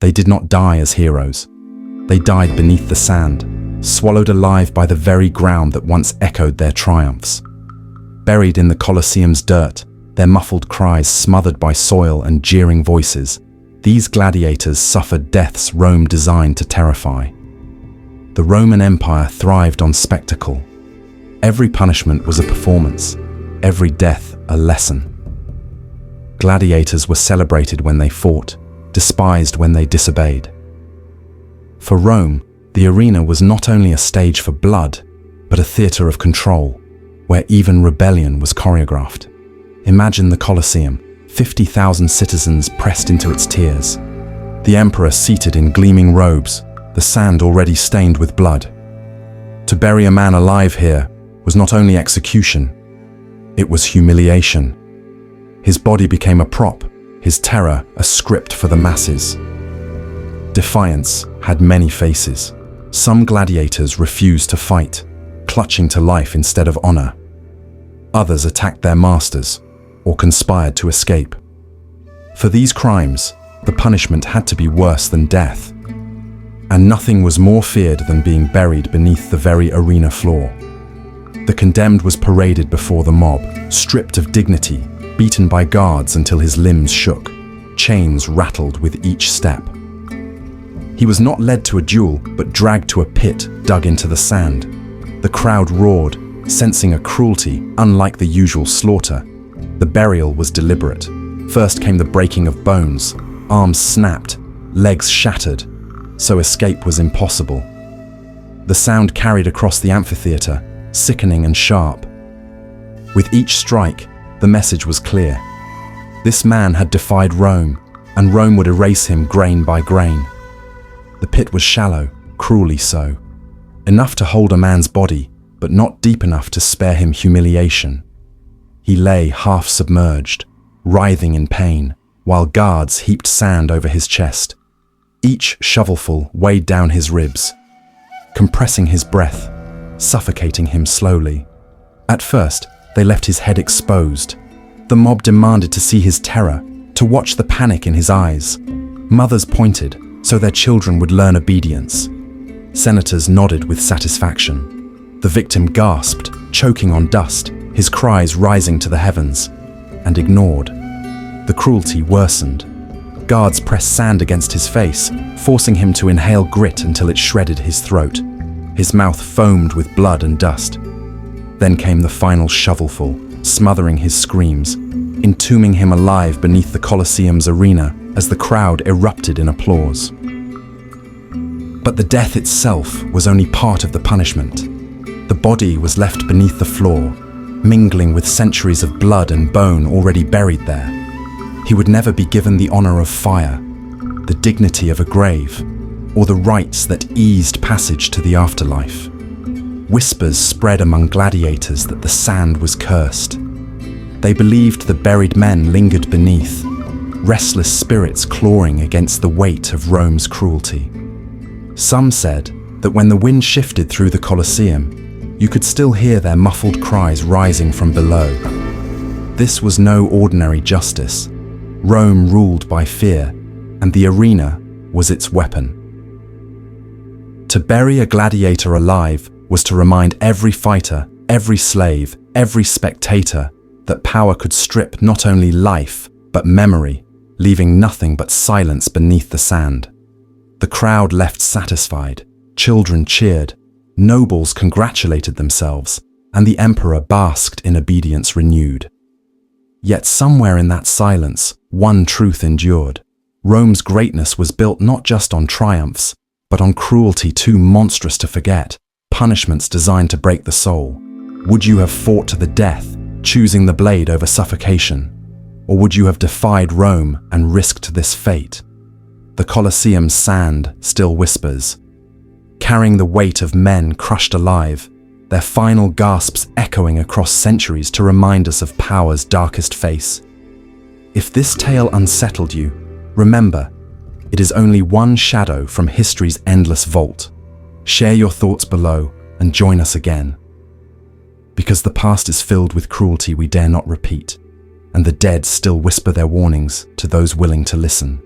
They did not die as heroes. They died beneath the sand, swallowed alive by the very ground that once echoed their triumphs. Buried in the Colosseum's dirt, their muffled cries smothered by soil and jeering voices, these gladiators suffered deaths Rome designed to terrify. The Roman Empire thrived on spectacle. Every punishment was a performance, every death a lesson. Gladiators were celebrated when they fought, despised when they disobeyed. For Rome, the arena was not only a stage for blood, but a theater of control, where even rebellion was choreographed. Imagine the Colosseum, 50,000 citizens pressed into its tiers. The emperor seated in gleaming robes, the sand already stained with blood. To bury a man alive here was not only execution, it was humiliation. His body became a prop, his terror a script for the masses. Defiance had many faces. Some gladiators refused to fight, clutching to life instead of honor. Others attacked their masters or conspired to escape. For these crimes, the punishment had to be worse than death. And nothing was more feared than being buried beneath the very arena floor. The condemned was paraded before the mob, stripped of dignity, beaten by guards until his limbs shook. Chains rattled with each step. He was not led to a duel, but dragged to a pit dug into the sand. The crowd roared, sensing a cruelty unlike the usual slaughter. The burial was deliberate. First came the breaking of bones, arms snapped, legs shattered, so escape was impossible. The sound carried across the amphitheater, sickening and sharp. With each strike, the message was clear. This man had defied Rome, and Rome would erase him grain by grain. The pit was shallow, cruelly so. Enough to hold a man's body, but not deep enough to spare him humiliation. He lay half submerged, writhing in pain, while guards heaped sand over his chest. Each shovelful weighed down his ribs, compressing his breath, suffocating him slowly. At first, they left his head exposed. The mob demanded to see his terror, to watch the panic in his eyes. Mothers pointed, so their children would learn obedience. Senators nodded with satisfaction. The victim gasped, choking on dust, his cries rising to the heavens, and ignored. The cruelty worsened. Guards pressed sand against his face, forcing him to inhale grit until it shredded his throat. His mouth foamed with blood and dust. Then came the final shovelful, smothering his screams, entombing him alive beneath the Colosseum's arena as the crowd erupted in applause. But the death itself was only part of the punishment. The body was left beneath the floor, mingling with centuries of blood and bone already buried there. He would never be given the honor of fire, the dignity of a grave, or the rites that eased passage to the afterlife. Whispers spread among gladiators that the sand was cursed. They believed the buried men lingered beneath, restless spirits clawing against the weight of Rome's cruelty. Some said that when the wind shifted through the Colosseum, you could still hear their muffled cries rising from below. This was no ordinary justice. Rome ruled by fear, and the arena was its weapon. To bury a gladiator alive was to remind every fighter, every slave, every spectator that power could strip not only life, but memory, leaving nothing but silence beneath the sand. The crowd left satisfied, children cheered, nobles congratulated themselves, and the emperor basked in obedience renewed. Yet somewhere in that silence, one truth endured. Rome's greatness was built not just on triumphs, but on cruelty too monstrous to forget, punishments designed to break the soul. Would you have fought to the death, choosing the blade over suffocation? Or would you have defied Rome and risked this fate? The Colosseum's sand still whispers, carrying the weight of men crushed alive, their final gasps echoing across centuries to remind us of power's darkest face. If this tale unsettled you, remember, it is only one shadow from history's endless vault. Share your thoughts below and join us again. Because the past is filled with cruelty we dare not repeat, and the dead still whisper their warnings to those willing to listen.